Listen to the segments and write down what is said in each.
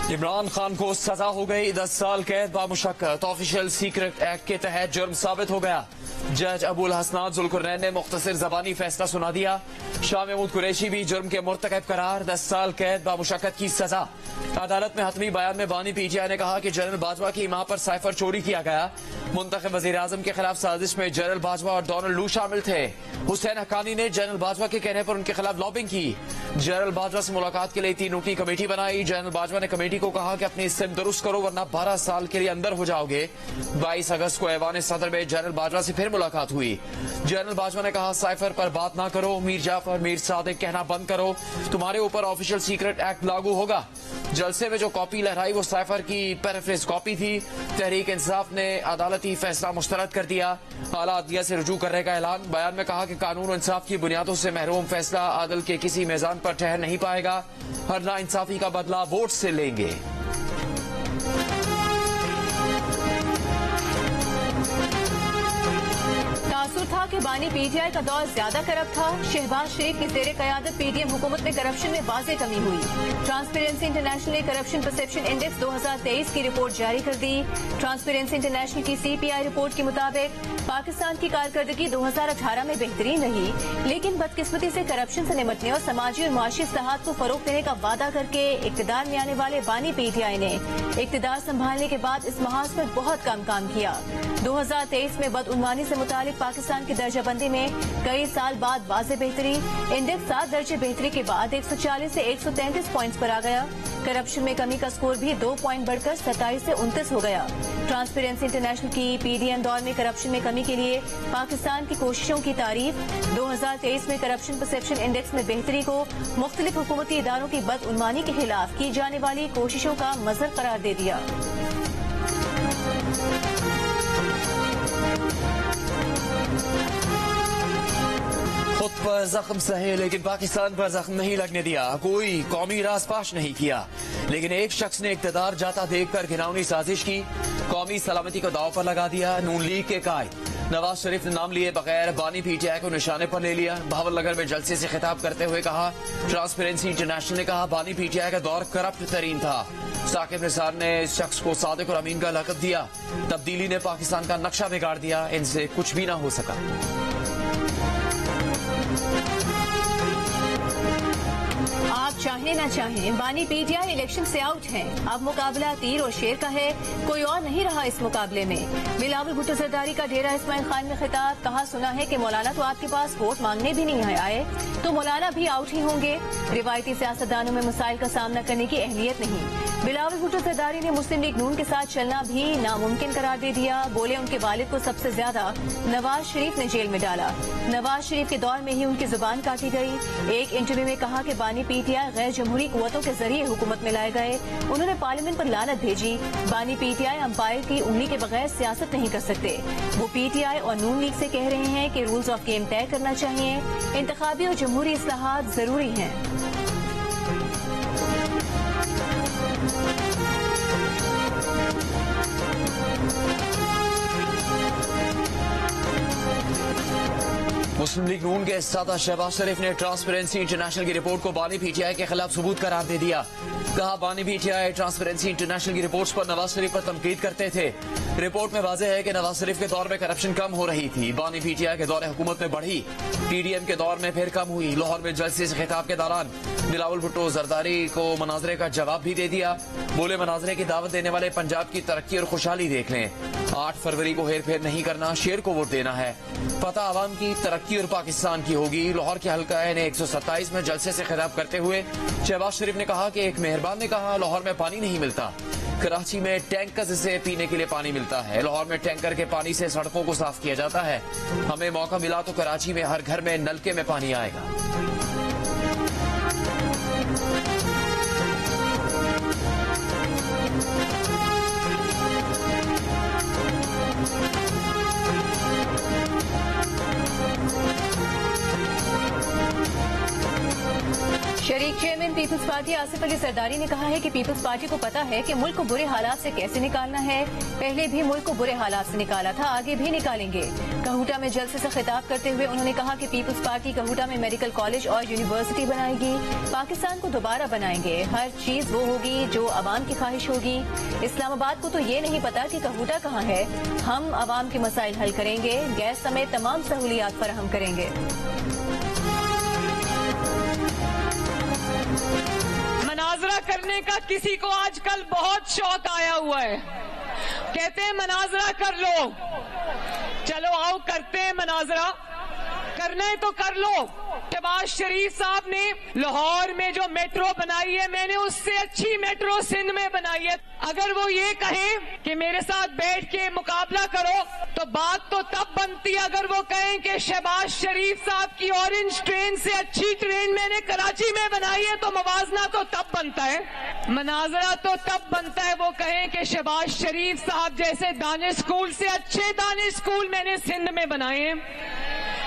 इमरान खान को सजा हो गई 10 साल कैद बामुशक्कत। ऑफिशियल सीक्रेट एक्ट के तहत जुर्म साबित हो गया। जज अबुल हसनात जुल्कुरनैन ने मुख्तसर जबानी फैसला सुना दिया। शाह महमूद कुरैशी भी जुर्म के मुर्तकब करार, 10 साल कैद बामुशक्कत की सजा। अदालत में हतमी बयान में बानी पीटीआई ने कहा कि जनरल बाजवा की मां पर साइफर चोरी किया गया। मुंतखब वजीर आजम के खिलाफ साजिश में जनरल बाजवा और डोनाल्ड लू शामिल थे। हुसैन हक्कानी ने जनरल बाजवा के कहने पर उनके खिलाफ लॉबिंग की। जनरल बाजवा से मुलाकात के लिए 3 रुकनी कमेटी बनाई। जनरल बाजवा ने कमेटी को कहा कि अपनी सिम दुरुस्त करो वरना 12 साल के लिए अंदर हो जाओगे। 22 अगस्त को ऐवान सदर में जनरल बाजवा से फिर मुलाकात हुई। जनरल बाजवा ने कहा साइफर पर बात ना करो, मीर जाफर मीर सादिक कहना बंद करो, तुम्हारे ऊपर ऑफिशियल सीक्रेट एक्ट लागू होगा। जलसे में जो कॉपी लहराई वो साइफर की पैराफ्रेज कॉपी थी। तहरीक इंसाफ ने अदालती फैसला मुस्तरद कर दिया। आला अदलिया से रुजू करने का ऐलान। बयान में कहा कि कानून और इंसाफ की बुनियादों से महरूम फैसला आदल के किसी मैदान पर ठहर नहीं पाएगा। हर ना इंसाफी का बदला वोट से लेंगे। था कि बानी पीटीआई का दौर ज्यादा करप्ट था। शहबाज शरीफ की जेर कयादत पीडीएम हुकूमत में करप्शन में वाज़ेह कमी हुई। ट्रांसपेरेंसी इंटरनेशनल ने करप्शन परसेप्शन इंडेक्स 2023 की रिपोर्ट जारी कर दी। ट्रांसपेरेंसी इंटरनेशनल की सीपीआई रिपोर्ट के मुताबिक पाकिस्तान की कारकर्दगी 2018 में बेहतरीन रही, लेकिन बदकिस्मती से करप्शन से निपटने और समाजी और मुआशी इस्लाहात को फरोग देने का वादा करके इक्तदार में आने वाले बानी पीटीआई ने इक्तदार संभालने के बाद इस महाज पर बहुत कम काम किया। 2023 में बदउनवानी से मुतालिक पाकिस्तान की दर्जाबंदी में कई साल बाद वाज़ेह बेहतरी। इंडेक्स 7 दर्जे बेहतरी के बाद 140 से 133 पॉइंट्स पर आ गया। करप्शन में कमी का स्कोर भी 2 पॉइंट बढ़कर 27 से 29 हो गया। ट्रांसपेरेंसी इंटरनेशनल की पीडीएम दौर में करप्शन में कमी के लिए पाकिस्तान की कोशिशों की तारीफ। 2023 में करप्शन परसेप्शन इंडेक्स में बेहतरी को मुख्तलिफ हुकूमती इदारों की बदउनवानी के खिलाफ की जाने वाली कोशिशों का मजहर करार दे दिया। खुद पर जख्म सहे लेकिन पाकिस्तान पर जख्म नहीं लगने दिया। कोई कौमी राज पाश नहीं किया, लेकिन एक शख्स ने इक्तदार जाता देखकर घिनौनी साजिश की। कौमी सलामती को दाव पर लगा दिया। नून लीग के कायद नवाज शरीफ ने नाम लिए बगैर बानी पीटीआई को निशाने पर ले लिया। भावलनगर में जलसे से खिताब करते हुए कहा ट्रांसपेरेंसी इंटरनेशनल ने कहा बानी पीटीआई का दौर करप्ट तरीन था। साकिब निसार ने इस शख्स को सादिक और अमीन का लक़ब दिया। तब्दीली ने पाकिस्तान का नक्शा बिगाड़ दिया। इनसे कुछ भी ना हो सका। आप चाहें न चाहें बानी पीटीआई इलेक्शन से आउट हैं। अब मुकाबला तीर और शेर का है, कोई और नहीं रहा इस मुकाबले में। बिलावल भुट्टो जरदारी का डेरा इस्माइल खान में खिताब। कहा सुना है कि मौलाना तो आपके पास वोट मांगने भी नहीं आए, तो मौलाना भी आउट ही होंगे। रिवायती सियासतदानों में मसाइल का सामना करने की अहलियत नहीं। बिलावल भुट्टो जरदारी ने मुस्लिम लीग नून के साथ चलना भी नामुमकिन करार दे दिया। बोले उनके वालिद को सबसे ज्यादा नवाज शरीफ ने जेल में डाला। नवाज शरीफ के दौर में ही उनकी जुबान काटी गई। एक इंटरव्यू में कहा कि बानी पीटीआई गैर जमहूरी कुव्वतों के जरिए हुकूमत में लाए गए। उन्होंने पार्लियामेंट पर लानत भेजी। बानी पीटीआई अंपायर की उंगली के बगैर सियासत नहीं कर सकते। वो पीटीआई और नून लीग से कह रहे हैं कि रूल्स ऑफ गेम तय करना चाहिए। इंतखाबी और जमहूरी इस्लाहात जरूरी हैं। मुस्लिम लीग नून के सदर शहबाज शरीफ ने ट्रांसपेरेंसी इंटरनेशनल की रिपोर्ट को बानी पीटीआई के खिलाफ सबूत करार दे दिया। कहा बानी पीटीआई ट्रांसपेरेंसी इंटरनेशनल की रिपोर्ट्स पर नवाज शरीफ पर तनकीद करते थे। रिपोर्ट में वाज़ेह है कि नवाज शरीफ के दौर में करप्शन कम हो रही थी। बानी पीटीआई के दौर हुकूमत में बढ़ी, पीडीएम के दौर में फिर कम हुई। लाहौर में जलसे से खिताब के दौरान बिलावल भुट्टो जरदारी को मनाजरे का जवाब भी दे दिया। बोले मनाजरे की दावत देने वाले पंजाब की तरक्की और खुशहाली देख लें। 8 फरवरी को हेर फेर नहीं करना, शेर को वोट देना है। पता आवाम की तरक्की और पाकिस्तान की होगी। लाहौर के हल्का ने 127 में जलसे से खिताब करते हुए शहबाज शरीफ ने कहा कि एक मेहरबान ने कहा लाहौर में पानी नहीं मिलता, कराची में टैंकर से पीने के लिए पानी मिलता है। लाहौर में टैंकर के पानी से सड़कों को साफ किया जाता है। हमें मौका मिला तो कराची में हर घर में नलके में पानी आएगा। शरीक chairman Peoples Party Asif Ali Zardari ने कहा है कि पीपल्स पार्टी को पता है कि मुल्क को बुरे हालात से कैसे निकालना है। पहले भी मुल्क को बुरे हालात से निकाला था, आगे भी निकालेंगे। कहूटा में जलसे से खिताब करते हुए उन्होंने कहा कि पीपल्स पार्टी कहूटा में मेडिकल कॉलेज और यूनिवर्सिटी बनाएगी, पाकिस्तान को दोबारा बनाएंगे। हर चीज वो होगी जो अवाम की ख्वाहिश होगी। इस्लामाबाद को तो ये नहीं पता कि कहूटा कहाँ है। हम अवाम के मसाइल हल करेंगे, गैस समेत तमाम सहूलियात फराहम करेंगे। मनाजरा करने का किसी को आजकल बहुत शौक आया हुआ है। कहते हैं मनाजरा कर लो, चलो आओ करते हैं मनाजरा। करना है तो कर लो। शहबाज शरीफ साहब ने लाहौर में जो मेट्रो बनाई है, मैंने उससे अच्छी मेट्रो सिंध में बनाई है। अगर वो ये कहें कि मेरे साथ बैठ के मुकाबला करो तो बात तो तब बनती है अगर वो कहें कि शहबाज शरीफ साहब की ऑरेंज ट्रेन से अच्छी ट्रेन मैंने कराची में बनाई है, तो मवाजना तो तब बनता है, मनाजरा तो तब बनता है वो कहें कि शहबाज शरीफ साहब जैसे दानिश स्कूल से अच्छे दानिश स्कूल मैंने सिंध में बनाए हैं।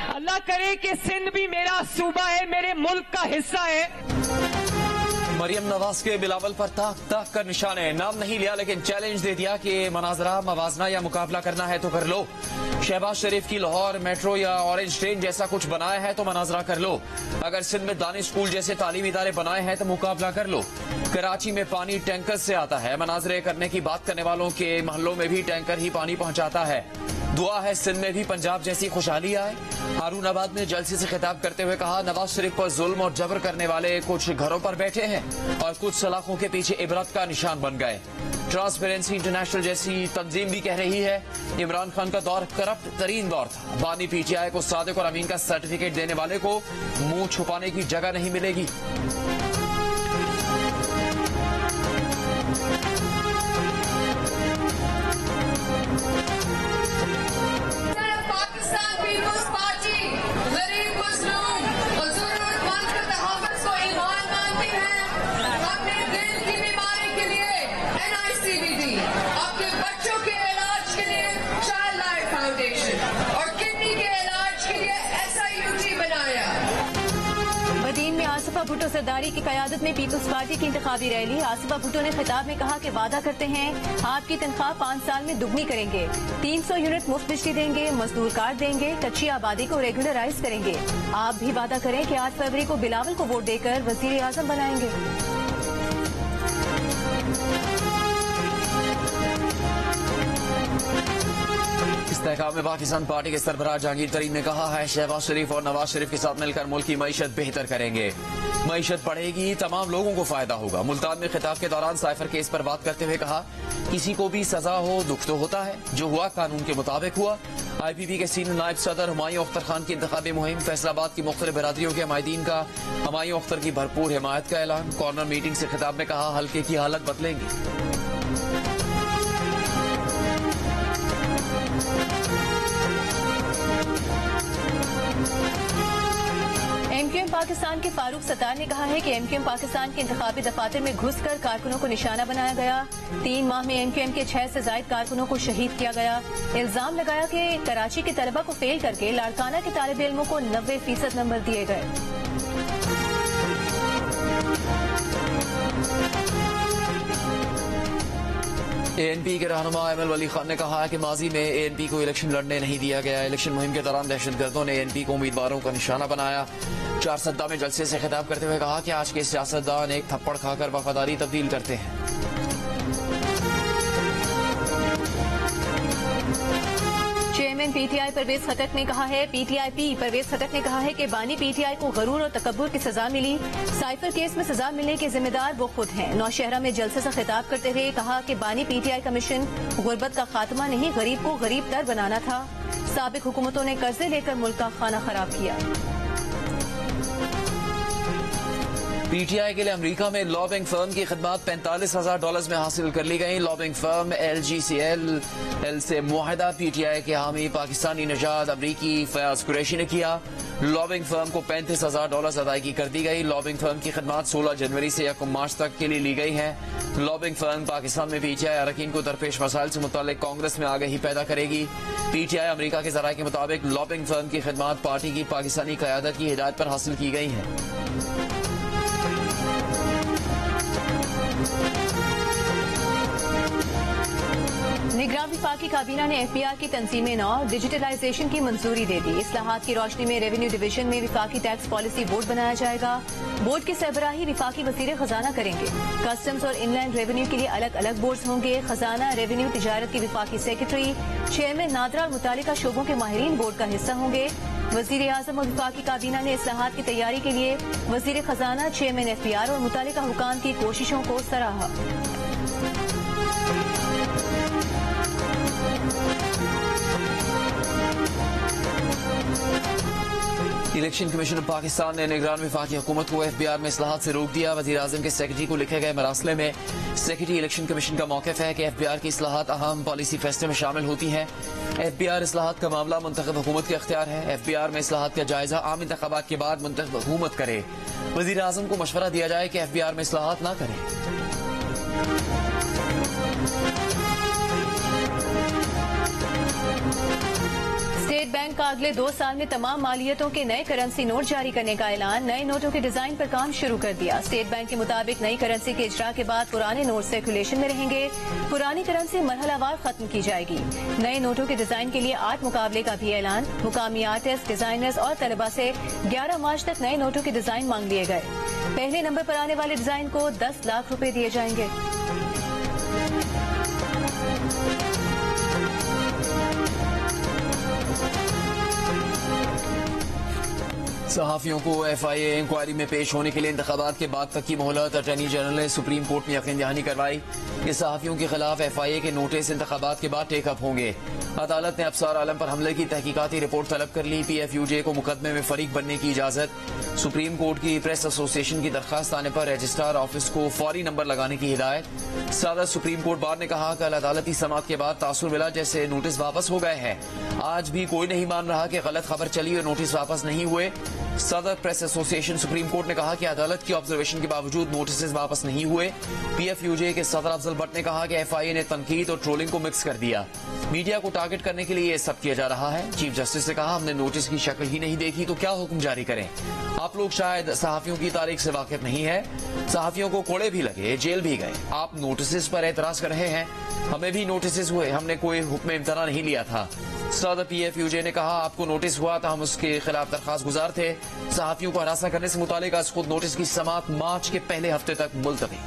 अल्लाह करे कि सिंध भी मेरा सूबा है, मेरे मुल्क का हिस्सा है। मरियम नवाज के बिलावल पर ताक ताक कर निशाने, नाम नहीं लिया लेकिन चैलेंज दे दिया कि मनाजरा मवाजना या मुकाबला करना है तो कर लो। शहबाज शरीफ की लाहौर मेट्रो या ऑरेंज ट्रेन जैसा कुछ बनाया है तो मनाजरा कर लो। अगर सिंध में दानिश स्कूल जैसे तालीमी इदारे बनाए हैं तो मुकाबला कर लो। कराची में पानी टैंकर से आता है, मनाजरे करने की बात करने वालों के महलों में भी टैंकर ही पानी पहुंचाता है। दुआ है सिंध में भी पंजाब जैसी खुशहाली आए। हारूनाबाद में जलसे से खिताब करते हुए कहा, नवाज शरीफ पर जुल्म और जबर करने वाले कुछ घरों पर बैठे हैं और कुछ सलाखों के पीछे इबरत का निशान बन गए। ट्रांसपेरेंसी इंटरनेशनल जैसी तंजीम भी कह रही है इमरान खान का दौर करप्ट तरीन दौर था। बानी पीटीआई को सादिक और अमीन का सर्टिफिकेट देने वाले को मुंह छुपाने की जगह नहीं मिलेगी। आसिफा भुट्टो सरदारी की क़यादत में पीपल्स पार्टी की इंतखाबी रैली। आसिफा भुट्टो ने खिताब में कहा कि वादा करते हैं आपकी तनख्वाह 5 साल में दुगनी करेंगे, 300 यूनिट मुफ्त बिजली देंगे, मजदूर कार्ड देंगे, कच्ची आबादी को रेगुलराइज करेंगे। आप भी वादा करें कि 8 फरवरी को बिलावल को वोट देकर वजीर आजम बनाएंगे। इस्तेहकाम में पाकिस्तान पार्टी के सरबराह जहांगीर तरीन ने कहा है शहबाज शरीफ और नवाज शरीफ के साथ मिलकर मुल्क की मईशत बेहतर करेंगे। मईशत बढ़ेगी, तमाम लोगों को फायदा होगा। मुल्तान में खिताब के दौरान साइफर केस पर बात करते हुए कहा, किसी को भी सजा हो दुख तो होता है, जो हुआ कानून के मुताबिक हुआ। IPP के सीनियर नायब सदर हुमायूं अख्तर खान की इंतखाबी मुहिम, फैसलाबाद की मुख्तलिफ बरादरियों के हमायदीन का हुमायूं अख्तर की भरपूर हिमायत का ऐलान। कॉर्नर मीटिंग से खिताब में कहा, हल्के की हालत बदलेंगी। MQM पाकिस्तान के फारूक सत्तार ने कहा है कि MQM पाकिस्तान के इंतखाबी दफातर में घुसकर कारकुनों को निशाना बनाया गया। 3 माह में MQM के 6 से ज्यादा कारकुनों को शहीद किया गया। इल्जाम लगाया कि कराची के तलबा को फेल करके लाड़काना के तालिब इल्मों को 90% नंबर दिए गए। ANP के रहनुमा एमएल वली खान ने कहा है कि माजी में ANP को इलेक्शन लड़ने नहीं दिया गया। इलेक्शन मुहिम के दौरान दहशतगर्दों ने ANP को उम्मीदवारों का निशाना बनाया। चारसद्दा में जलसे से खिताब करते हुए कहा कि आज के सियासतदान एक थप्पड़ खाकर वफादारी तब्दील करते हैं। चेयरमैन PTI परवेज खटक ने कहा है परवेज खटक ने कहा है कि बानी PTI को गरूर और तकब्बुर की सजा मिली। साइफर केस में सजा मिलने के जिम्मेदार वो खुद हैं। नौशहरा में जलसे से खिताब करते हुए कहा कि बानी PTI का मिशन गुर्बत का खात्मा नहीं, गरीब को गरीब तर बनाना था। साबिक हुकूमतों ने कर्जे लेकर मुल्क का खाना खराब किया। PTI के लिए अमेरिका में लॉबिंग फर्म की खिदमत $45,000 में हासिल कर ली गई। लॉबिंग फर्म LGCL से मुआहदा PTI के हामी पाकिस्तानी नजाद अमरीकी फयाज कुरैशी ने किया। लॉबिंग फर्म को $35,000 अदायगी कर दी गई। लॉबिंग फर्म की खिदमत 16 जनवरी से 1 मार्च तक के लिए ली गई है। लॉबिंग फर्म पाकिस्तान में PTI अरकान को दरपेश मसाइल से मुतालिक कांग्रेस में आगाही पैदा करेगी। PTI अमेरिका के जराये के मुताबिक लॉबिंग फर्म की खिदमत पार्टी की पाकिस्तानी क़यादत की हिदायत पर हासिल की गई है। निगरान विफाकी काबीना ने एफबीआर की तंजीमें नौ डिजिटलाइजेशन की मंजूरी दे दी। इस्लाहात की रोशनी में रेवेन्यू डिवीजन में विफाकी टैक्स पॉलिसी बोर्ड बनाया जाएगा। बोर्ड की सरबराही विफाकी वजीर खजाना करेंगे। कस्टम्स और इनलैंड रेवेन्यू के लिए अलग अलग बोर्ड होंगे। खजाना, रेवेन्यू, तिजारत की विफाकी सेक्रेटरी, चेयरमैन, नादरा और मुतालिका शोबों के माहिरीन बोर्ड का हिस्सा होंगे। वजीर आजम और विफाकी काबीना ने इस्लाहात की तैयारी के लिए वजीर खजाना, चेयरमैन एफबीआर और मुतालिका हुकाम की कोशिशों को सराहा। इलेक्शन कमीशन ऑफ पाकिस्तान ने निगरान विफाकी हुकूमत को एफबीआर में इस्लाहात से रोक दिया। वजीर आजम के सेक्रेटरी को लिखे गए मरासले में सेक्रेटरी इलेक्शन कमीशन का मौक़िफ़ है कि एफबीआर की इस्लाहात अहम पॉलिसी फैसले में शामिल होती हैं। एफबीआर इस्लाहात का मामला मुंतखब हुकूमत के अख्तियार है। एफबीआर में इस्लाहात का जायजा आम इंतखाबात के बाद मुंतखब हुकूमत करे। वजीर आजम को मशवरा दिया जाए कि एफबीआर में इस्लाहात न करे। स्टेट बैंक का अगले 2 साल में तमाम मालियतों के नए करेंसी नोट जारी करने का ऐलान। नए नोटों के डिजाइन पर काम शुरू कर दिया। स्टेट बैंक के मुताबिक नई करेंसी के इजरा के बाद पुराने नोट सर्कुलेशन में रहेंगे। पुरानी करेंसी मरहलावार खत्म की जाएगी। नए नोटों के डिजाइन के लिए 8 मुकाबले का भी ऐलान। मुकामी आर्टिस्ट, डिजाइनर्स और तलबा से 11 मार्च तक नए नोटों के डिजाइन मांग लिए गए। पहले नंबर पर आने वाले डिजाइन को 10 लाख रुपए दिए जाएंगे। सहाफियों को FIA इंक्वायरी में पेश होने के लिए इंतखाबात के बाद तक की मोहलत। अटॉर्नी जनरल ने सुप्रीम कोर्ट में यकीन दहानी करवाई कि सहाफियों के खिलाफ FIA के नोटिस इंतखाबात के बाद टेकअप होंगे। अदालत ने अफसार आलम पर हमले की तहकीकाती रिपोर्ट तलब कर ली। PFUJ को मुकदमे में फरीक बनने की इजाजत। सुप्रीम कोर्ट की प्रेस एसोसिएशन की दरखास्त आने पर रजिस्ट्रार ऑफिस को फौरी नंबर लगाने की हिदायत। सादा सुप्रीम कोर्ट बार ने कहा कल अदालती समाअत के बाद तासुर मिला जैसे नोटिस वापस हो गए हैं। आज भी कोई नहीं मान रहा कि गलत खबर चली और नोटिस वापस नहीं हुए। सदर प्रेस एसोसिएशन सुप्रीम कोर्ट ने कहा कि अदालत की ऑब्जर्वेशन के बावजूद नोटिस वापस नहीं हुए। PFUJ के सदर अफजल भट्ट ने कहा कि FIA ने तनकीद और ट्रोलिंग को मिक्स कर दिया। मीडिया को टारगेट करने के लिए ये सब किया जा रहा है। चीफ जस्टिस ने कहा हमने नोटिस की शक्ल ही नहीं देखी तो क्या हुक्म जारी करें। आप लोग शायद सहाफियों की तारीख से वाकिफ नहीं है। सहाफियों को कोड़े भी लगे, जेल भी गए। आप नोटिस पर एतराज कर रहे हैं। हमें भी नोटिस हुए, हमने कोई हुक्म इम्तना नहीं लिया था। सदर PFUJ ने कहा आपको नोटिस हुआ था, हम उसके खिलाफ दरखास्त गुजार थे। सहाफियों को हरासा करने से मुतालिक आज खुद नोटिस की समाअत मार्च के पहले हफ्ते तक मुलतवी।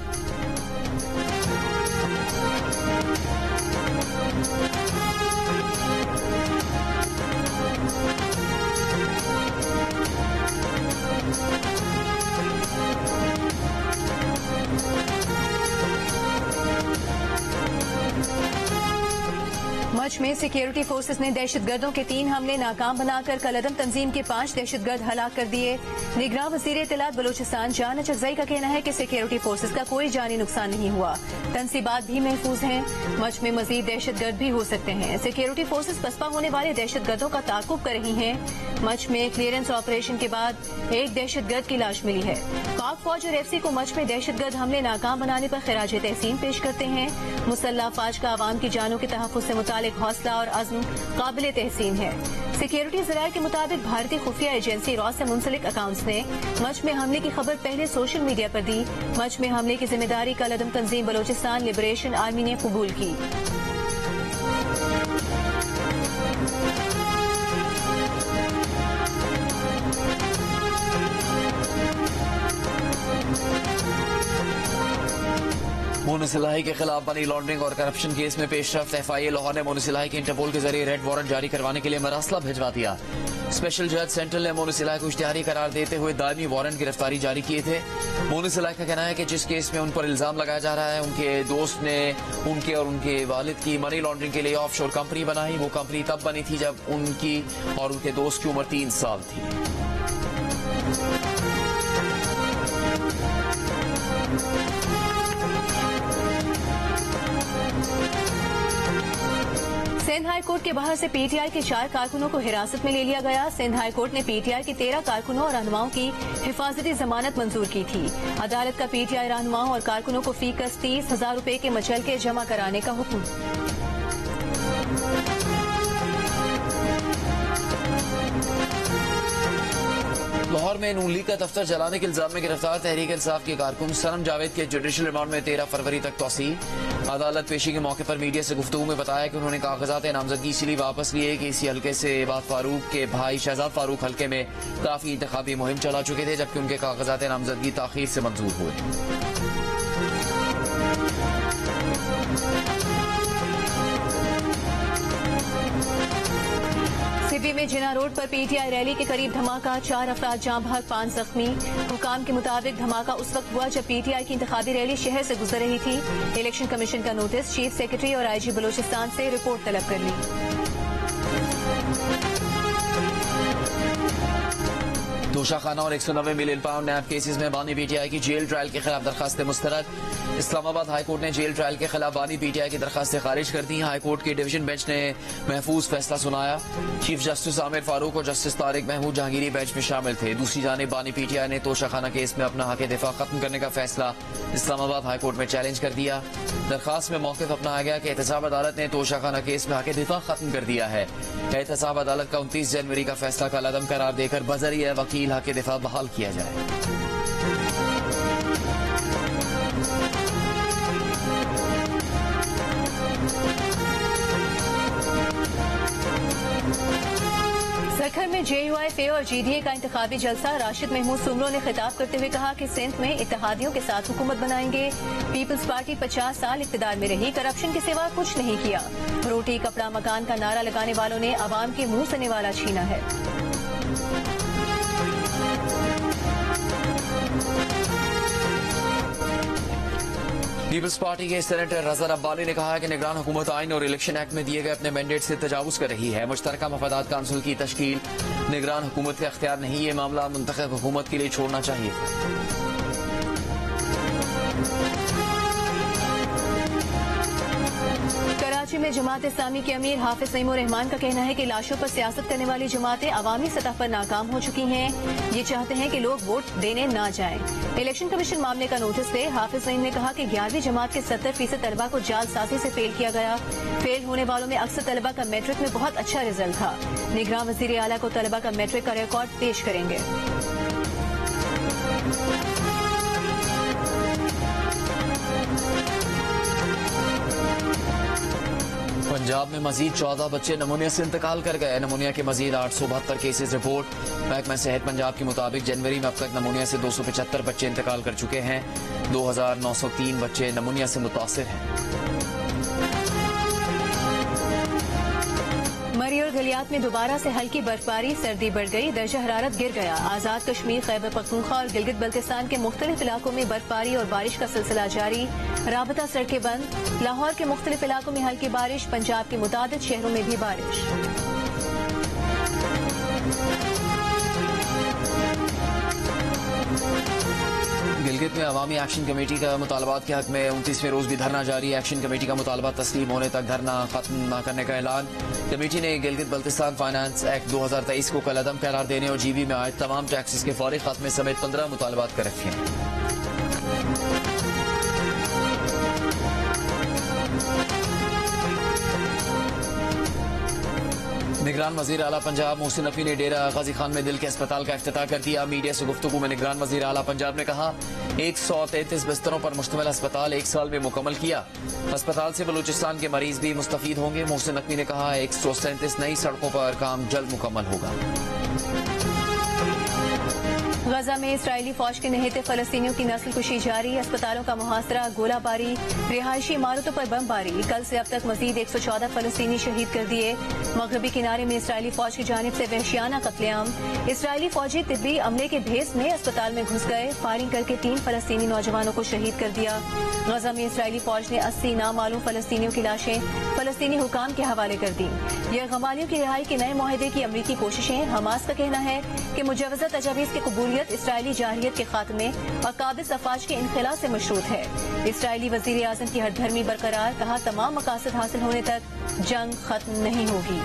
मच में सिक्योरिटी फोर्सेस ने दहशतगर्दों के 3 हमले नाकाम बनाकर कलअदम तंजीम के 5 दहशतगर्द हलाक कर दिए। निगरान वजीर इत्तलात बलूचिस्तान जान अचकजई का कहना है कि सिक्योरिटी फोर्सेस का कोई जानी नुकसान नहीं हुआ। तनसीबात भी महफूज हैं। मच में मजीद दहशतगर्द भी हो सकते हैं। सिक्योरिटी फोर्सेस पसपा होने वाले दहशतगर्दों का ताकुब कर रही हैं। मच में क्लियरेंस ऑपरेशन के बाद एक दहशतगर्द की लाश मिली है। पाक फौज और FC को मच में दहशतगर्द हमले नाकाम बनाने पर खिराज तहसीन पेश करते हैं। मुसल्लह फौज का आवाम की जानों के तहफ़्फ़ुज़ से मुतालिक हौसला और अज़्म काबिल तहसीन है। सिक्योरिटी ज़राए के मुताबिक भारतीय खुफिया एजेंसी रॉ से मुंसलिक अकाउंट्स ने मच में हमले की खबर पहले सोशल मीडिया पर दी। मच में हमले की जिम्मेदारी कलअदम तंजीम बलूचिस्तान लिबरेशन आर्मी ने कबूल की। मोनसिलाही के खिलाफ मनी लॉन्ड्रिंग और करप्शन केस में पेशरफ्त। FIA लाहौर ने मोनसिलाही के इंटरपोल के जरिए रेड वारंट जारी करवाने के लिए मरासला भिजवा दिया। स्पेशल जज सेंट्रल ने मोनसिलाही को इश्तिहारी करार देते हुए दायमी वारंट गिरफ्तारी जारी किए थे। मोनसिलाही का कहना है कि जिस केस में उन पर इल्जाम लगाया जा रहा है उनके दोस्त ने उनके और उनके वालिद की मनी लॉन्ड्रिंग के लिए ऑफशोर कंपनी बनाई। वो कंपनी तब बनी थी जब उनकी और उनके दोस्त की उम्र 3 साल थी। सिंध हाई कोर्ट के बाहर से PTI के 4 कारकुनों को हिरासत में ले लिया गया। सिंध हाई कोर्ट ने PTI के 13 कारकुनों और रहनुमाओं की हिफाजती जमानत मंजूर की थी। अदालत का PTI रहनुमाओं और कारकुनों को फीकस 30,000 रुपए के मचलके जमा कराने का हुक्म। लाहौर में नून लीग का दफ्तर जलाने के इल्जाम में गिरफ्तार तहरीक इंसाफ के कारकुन सनम जावेद के जुडिशल रिमांड में 13 फरवरी तक तोसी। अदालत पेशी के मौके पर मीडिया से गुफ्तगू में बताया कि उन्होंने कागजात नामजदगी इसलिए वापस लिए कि इसी हल्के से बात फारूक के भाई शहजाद फारूक हल्के में काफी इंतखाबी मुहिम चला चुके थे, जबकि उनके कागजात नामजदगी ताखीर से मंजूर हुए। सिबी में जिना रोड पर पीटीआई रैली के करीब धमाका, 4 अफराद जाम बहक, 5 जख्मी। हुकाम के मुताबिक धमाका उस वक्त हुआ जब पीटीआई की इंतखाबी रैली शहर से गुजर रही थी। इलेक्शन कमीशन का नोटिस चीफ सेक्रेटरी और आईजी बलोचिस्तान से रिपोर्ट तलब कर ली। दोशाखाना और 190 मिलियन पाउंड नैब केसेस में बानी पीटीआई की जेल ट्रायल के खिलाफ दरखास्तें मुस्तरद। इस्लामाबाद हाईकोर्ट ने जेल ट्रायल के खिलाफ बानी पीटीआई की दरखास्तें खारिज कर दी। हाईकोर्ट की डिवीजन बेंच ने महफूज फैसला सुनाया। चीफ जस्टिस आमिर फारूक और जस्टिस तारिक महमूद जहांगीरी बेंच में शामिल थे। दूसरी जानिब बानी पीटीआई ने तोशाखाना केस में अपना हक दिफा खत्म करने का फैसला इस्लामाबाद हाईकोर्ट में चैलेंज कर दिया। दरखास्त में मौक़िफ़ अपनाया गया कि एहतसाब अदालत ने तोशाखाना केस में हक दिफा खत्म कर दिया है। एहतसाब अदालत का 29 जनवरी का फैसला कलअदम करार देकर बजरिया वकील हक दिफा बहाल किया जाए। सरखर में JUIF और GDA का इंतखाबी जलसा। राशिद महमूद सुमरो ने खिताब करते हुए कहा कि सिंध में इत्तेहादियों के साथ हुकूमत बनाएंगे। पीपल्स पार्टी 50 साल इख्तिदार में रही, करप्शन के सिवा कुछ नहीं किया। रोटी कपड़ा मकान का नारा लगाने वालों ने अवाम के मुंह से निवाला छीना है। पीपल्स पार्टी के सेनेटर रजा रब्बानी ने कहा है कि निगरान हुकूमत आइन और इलेक्शन एक्ट में दिए गए अपने मैंडेट से तजावुज कर रही है। मुश्तरका मफादात काउंसिल की तश्कील निगरान हुकूमत का इख्तियार नहीं, ये मामला मुंतखब हुकूमत के लिए छोड़ना चाहिए। कराची में जमात इस्लामी के अमीर हाफिज नईमुर रहमान का कहना है कि लाशों पर सियासत करने वाली जमातें अवामी सतह पर नाकाम हो चुकी हैं। ये चाहते हैं कि लोग वोट देने ना जाएं। इलेक्शन कमीशन मामले का नोटिस ले हाफिज नईम ने कहा कि 11वीं जमात के 70% तलबा को जालसाजी से फेल किया गया। फेल होने वालों में अक्सर तलबा का मैट्रिक में बहुत अच्छा रिजल्ट था। निगरान वजीर आला को तलबा का मैट्रिक का रिकॉर्ड पेश करेंगे। पंजाब में मजीद 14 बच्चे नमूनिया से इंतकाल कर गए। नमूनिया के मजीद 872 केसेस रिपोर्ट। महकमा सेहत पंजाब के मुताबिक जनवरी में अब तक नमूनिया से 275 बच्चे इंतकाल कर चुके हैं। 2903 बच्चे नमूनिया से मुतासिर हैं। मरी और गलियात में दोबारा से हल्की बर्फबारी, सर्दी बढ़ गई, दर्जा हरारत गिर गया। आजाद कश्मीर, खैबर पख्तूनख्वा और गिलगित बल्तिस्तान के मुख्तलिफ इलाकों में बर्फबारी और बारिश का सिलसिला जारी। राबता सड़कें बंद। लाहौर के मुख्तलिफ इलाकों में हल्की बारिश, पंजाब के मुतादिद शहरों में भी बारिश। गिलगित में अवामी एक्शन कमेटी का मुतालबात के हक में 29वें रोज भी धरना जारी। एक्शन कमेटी का मुतालबा तस्लीम होने तक धरना खत्म न करने का ऐलान। कमेटी ने गिलगित बल्तिस्तान फाइनेंस एक्ट 2023 को कलअदम करार देने और GB में आए तमाम टैक्सेस के फौरी खात्मे समेत 15 मुतालबात कर रखे हैं। निगरान वजीर आला पंजाब मोहसिन नकवी ने डेरा गाजी खान में दिल के अस्पताल का इफ्तिताह कर दिया। मीडिया से गुफ्तगू में निगरान वजीर आला पंजाब ने कहा 133 बिस्तरों पर मुश्तमिल अस्पताल 1 साल में मुकम्मल किया। अस्पताल से बलूचिस्तान के मरीज भी मुस्तफीद होंगे। मोहसिन नकवी ने कहा 137 नई सड़कों पर काम जल्द मुकम्मल होगा। गजा में इस्राएली फौज के निहत्ते फलस्तीनियों की नस्ल कुशी जारी। अस्पतालों का मुहासरा, गोलाबारी, रिहायशी इमारतों पर बमबारी। कल से अब तक मजीद 114 फलस्तीनी शहीद कर दिए। मगरबी किनारे में इस्राएली फौज की जानिब से वहशियाना कत्लेआम। इस्राएली फौजी तिब्बी अमले के भेस में अस्पताल में घुस गए, फायरिंग करके 3 फलस्तीनी नौजवानों को शहीद कर दिया। गजा में इस्राएली फौज ने 80 नामालूम फलस्तीनियों की लाशें फलस्तीनी हुकाम के हवाले कर दी। यह गमालियों की रिहाई के नए मुआहदे की अमरीकी कोशिशें। हमास का कहना है कि मुजवजा तजावीज की कबूलियत इसराइली जारहियत के खात्मे और काबिज अफवाज के इनखिला से मशरूत है। इसराइली वजीर आजम की हरधर्मी बरकरार, कहा तमाम मकासद हासिल होने तक जंग खत्म नहीं होगी।